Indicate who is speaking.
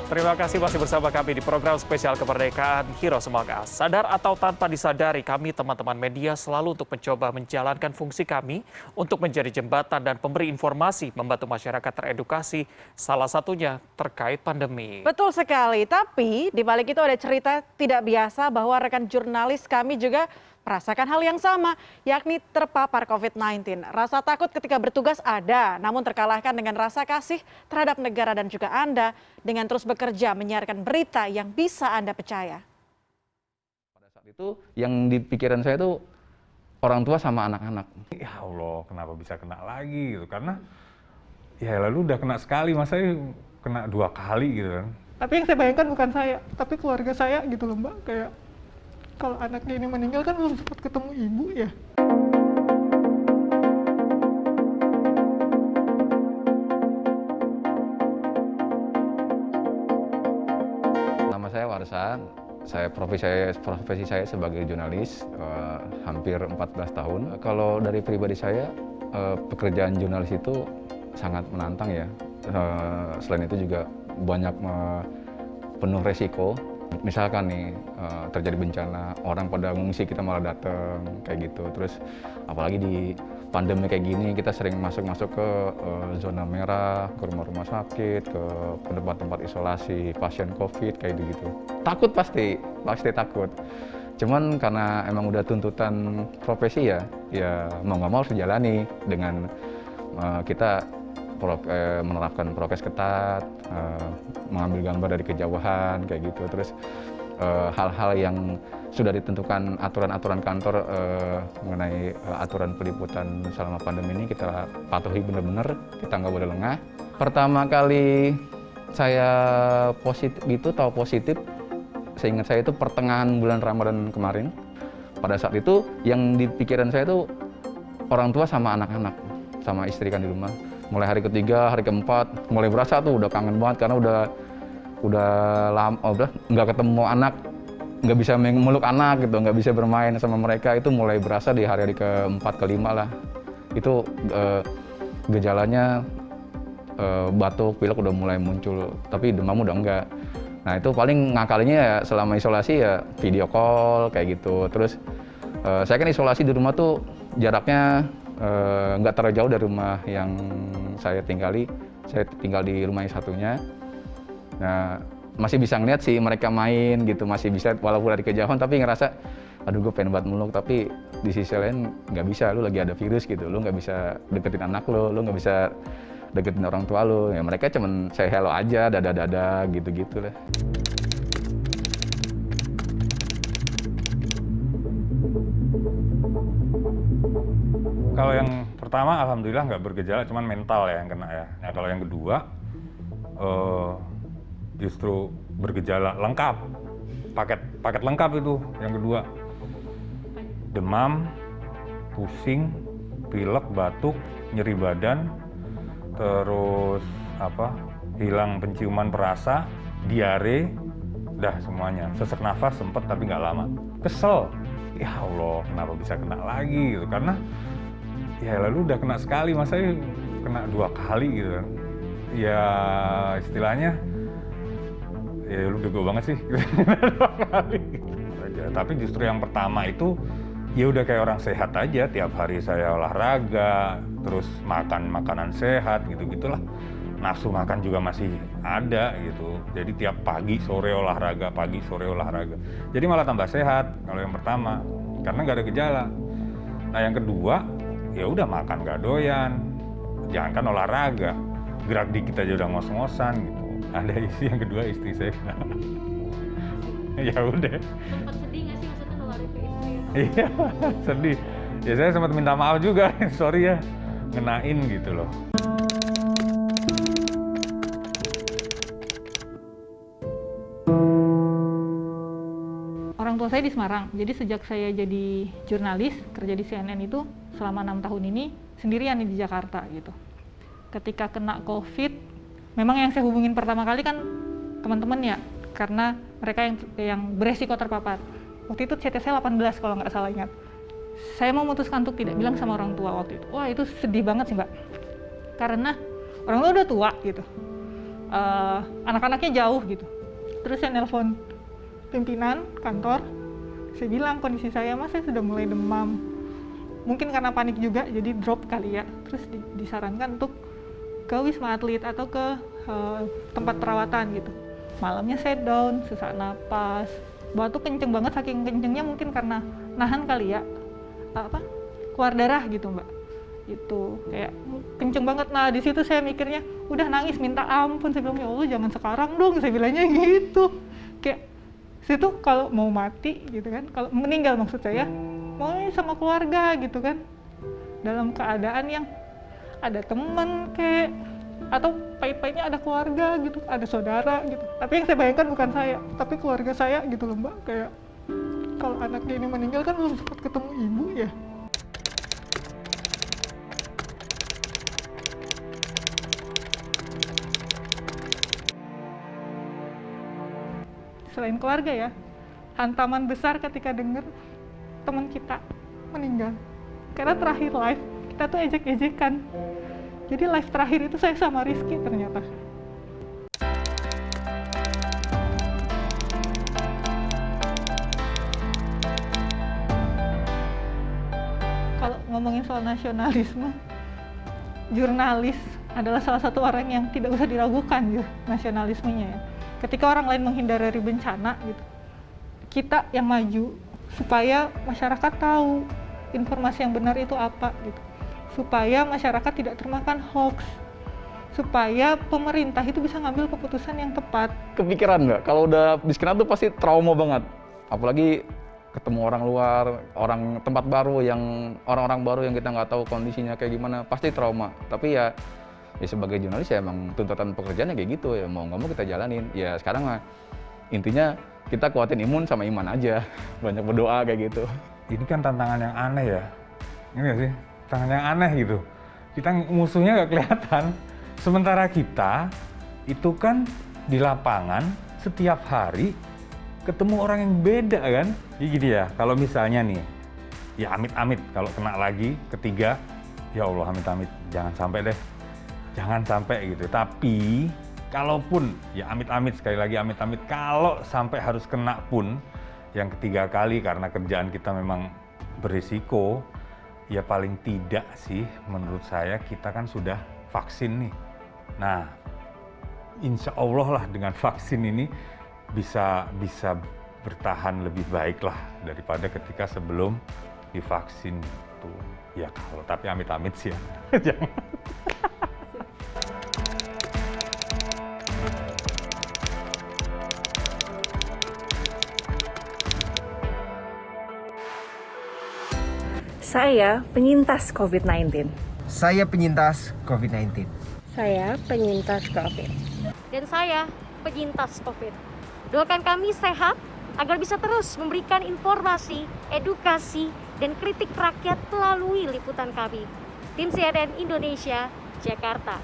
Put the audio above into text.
Speaker 1: Terima kasih masih bersama kami di program spesial kemerdekaan Hero Semangat. Sadar atau tanpa disadari, kami teman-teman media selalu untuk mencoba menjalankan fungsi kami untuk menjadi jembatan dan pemberi informasi, membantu masyarakat teredukasi, salah satunya terkait pandemi.
Speaker 2: Betul sekali, tapi di balik itu ada cerita tidak biasa bahwa rekan jurnalis kami juga merasakan hal yang sama, yakni terpapar COVID-19. Rasa takut ketika bertugas ada, namun terkalahkan dengan rasa kasih terhadap negara dan juga Anda dengan terus bekerja menyiarkan berita yang bisa Anda percaya.
Speaker 3: Pada saat itu yang di pikiran saya itu orang tua sama anak-anak.
Speaker 4: Ya Allah, kenapa bisa kena lagi gitu? Karena ya lalu udah kena sekali, masa kena 2 kali gitu kan.
Speaker 5: Tapi yang saya bayangkan bukan saya, tapi keluarga saya gitu loh Mbak. Kayak kalau anaknya ini meninggal kan belum sempat ketemu ibu ya.
Speaker 3: Nama saya Warsan, profesi saya sebagai jurnalis hampir 14 tahun. Kalau dari pribadi saya, pekerjaan jurnalis itu sangat menantang ya. Selain itu juga banyak penuh resiko. Misalkan nih terjadi bencana, orang pada ngungsi kita malah datang kayak gitu. Terus apalagi di pandemi kayak gini kita sering masuk ke zona merah, ke rumah-rumah sakit, ke tempat-tempat isolasi pasien COVID kayak gitu. Takut pasti takut. Cuman karena emang udah tuntutan profesi ya mau nggak mau harus dijalani dengan kita menerapkan prokes ketat, mengambil gambar dari kejauhan kayak gitu. Terus hal-hal yang sudah ditentukan aturan-aturan kantor mengenai aturan peliputan selama pandemi ini kita patuhi benar-benar, kita nggak boleh lengah. Pertama kali saya tahu positif, seingat saya itu pertengahan bulan Ramadan kemarin. Pada saat itu yang di pikiran saya itu orang tua sama anak-anak, sama istri kan di rumah. Mulai hari ketiga, hari keempat, mulai berasa tuh udah kangen banget karena udah lama, udah nggak ketemu anak, nggak bisa meluk anak gitu, nggak bisa bermain sama mereka. Itu mulai berasa di hari-hari keempat, kelima lah. Itu gejalanya batuk, pilek udah mulai muncul, tapi demam udah enggak. Nah itu paling ngakalinya ya selama isolasi ya video call kayak gitu. Terus saya kan isolasi di rumah tuh jaraknya nggak terlalu jauh dari rumah yang saya tinggali. Saya tinggal di rumah yang satunya. Nah, masih bisa ngeliat sih mereka main gitu, masih bisa walaupun dari kejauhan, tapi ngerasa, aduh gue pengen banget meluk, tapi di sisi lain nggak bisa, lu lagi ada virus gitu, lu nggak bisa deketin anak lu nggak bisa deketin orang tua lu. Ya mereka cuman say hello aja, dada-dada gitu-gitu lah.
Speaker 4: Kalau yang pertama alhamdulillah nggak bergejala, cuman mental ya yang kena ya. Nah kalau yang kedua justru bergejala lengkap, paket lengkap itu yang kedua. Demam, pusing, pilek, batuk, nyeri badan, terus hilang penciuman perasa, diare, dah semuanya. Sesak nafas sempet tapi nggak lama. Kesel, ya Allah kenapa bisa kena lagi gitu, karena ya lalu udah kena sekali, masa kena 2 kali gitu kan. Ya istilahnya ya lu bego banget sih 2 kali aja. Tapi justru yang pertama itu ya udah kayak orang sehat aja, tiap hari saya olahraga, terus makan makanan sehat gitu-gitulah. Nafsu makan juga masih ada gitu. Jadi tiap pagi sore olahraga, pagi sore olahraga. Jadi malah tambah sehat kalau yang pertama karena nggak ada gejala. Nah yang kedua ya udah makan gak doyan, jangankan olahraga, gerak dikit aja udah ngos-ngosan gitu. Ada yang kedua istri saya ya udah.
Speaker 6: Sempat sedih nggak sih maksudnya ngeluarin ke istri?
Speaker 4: Iya sedih. Ya saya sempat minta maaf juga, sorry ya ngenain gitu loh.
Speaker 5: Orang tua saya di Semarang, jadi sejak saya jadi jurnalis, kerja di CNN itu selama 6 tahun ini sendirian di Jakarta gitu. Ketika kena COVID, memang yang saya hubungin pertama kali kan teman-teman ya, karena mereka yang beresiko terpapar. Waktu itu CT saya 18 kalau nggak salah ingat. Saya memutuskan untuk tidak bilang sama orang tua waktu itu. Wah itu sedih banget sih Mbak, karena orang tua udah tua gitu. anak-anaknya jauh gitu. Terus saya nelpon pimpinan kantor, saya bilang kondisi saya, Mas, saya sudah mulai demam. Mungkin karena panik juga, jadi drop kali ya. Terus disarankan untuk ke Wisma Atlet atau ke tempat perawatan gitu. Malamnya saya down, sesak napas, batuk kenceng banget, saking kencengnya mungkin karena nahan kali ya, keluar darah gitu Mbak. Itu kayak kenceng banget. Nah di situ saya mikirnya udah nangis minta ampun, saya bilang ya Allah jangan sekarang dong, saya bilangnya gitu. Kayak situ kalau mau mati gitu kan, kalau meninggal maksud saya mau sama keluarga gitu kan, dalam keadaan yang ada teman kayak atau pahit-pahitnya ada keluarga gitu, ada saudara gitu. Tapi yang saya bayangkan bukan saya, tapi keluarga saya gitu loh Mbak. Kayak kalau anaknya ini meninggal kan belum sempat ketemu ibu ya. Selain keluarga ya, hantaman besar ketika dengar teman kita meninggal. Karena terakhir live, kita tuh ejek-ejekan. Jadi live terakhir itu saya sama Rizky ternyata. Kalau ngomongin soal nasionalisme, jurnalis adalah salah satu orang yang tidak usah diragukan ya, nasionalismenya ya. Ketika orang lain menghindar dari bencana gitu, kita yang maju supaya masyarakat tahu informasi yang benar itu apa gitu, supaya masyarakat tidak termakan hoax, supaya pemerintah itu bisa ngambil keputusan yang tepat.
Speaker 3: Kepikiran nggak? Kalau udah di skenario tuh pasti trauma banget. Apalagi ketemu orang luar, orang tempat baru, yang orang-orang baru yang kita nggak tahu kondisinya kayak gimana, pasti trauma. Tapi ya sebagai jurnalis ya emang tuntutan pekerjaannya kayak gitu ya, mau nggak mau kita jalanin. Ya sekarang mah intinya kita kuatin imun sama iman aja, banyak berdoa kayak gitu.
Speaker 4: Ini kan tantangan yang aneh ya, ini nggak sih? Tantangan yang aneh gitu. Kita musuhnya nggak kelihatan, sementara kita itu kan di lapangan setiap hari ketemu orang yang beda kan. Jadi gini ya, kalau misalnya nih, ya amit-amit kalau kena lagi ketiga, ya Allah amit-amit, jangan sampai deh. Jangan sampai gitu. Tapi kalaupun ya amit-amit, sekali lagi amit-amit, kalau sampai harus kena pun yang ketiga kali karena kerjaan kita memang berisiko, ya paling tidak sih menurut saya kita kan sudah vaksin nih. Nah, insya Allah lah dengan vaksin ini bisa bertahan lebih baik lah daripada ketika sebelum divaksin itu. Ya kalau tapi amit-amit sih ya. Jangan.
Speaker 7: Saya penyintas COVID-19.
Speaker 8: Saya penyintas COVID-19.
Speaker 9: Saya penyintas COVID.
Speaker 6: Dan saya penyintas COVID. Doakan kami sehat agar bisa terus memberikan informasi, edukasi, dan kritik rakyat melalui liputan kami. Tim CNN Indonesia, Jakarta.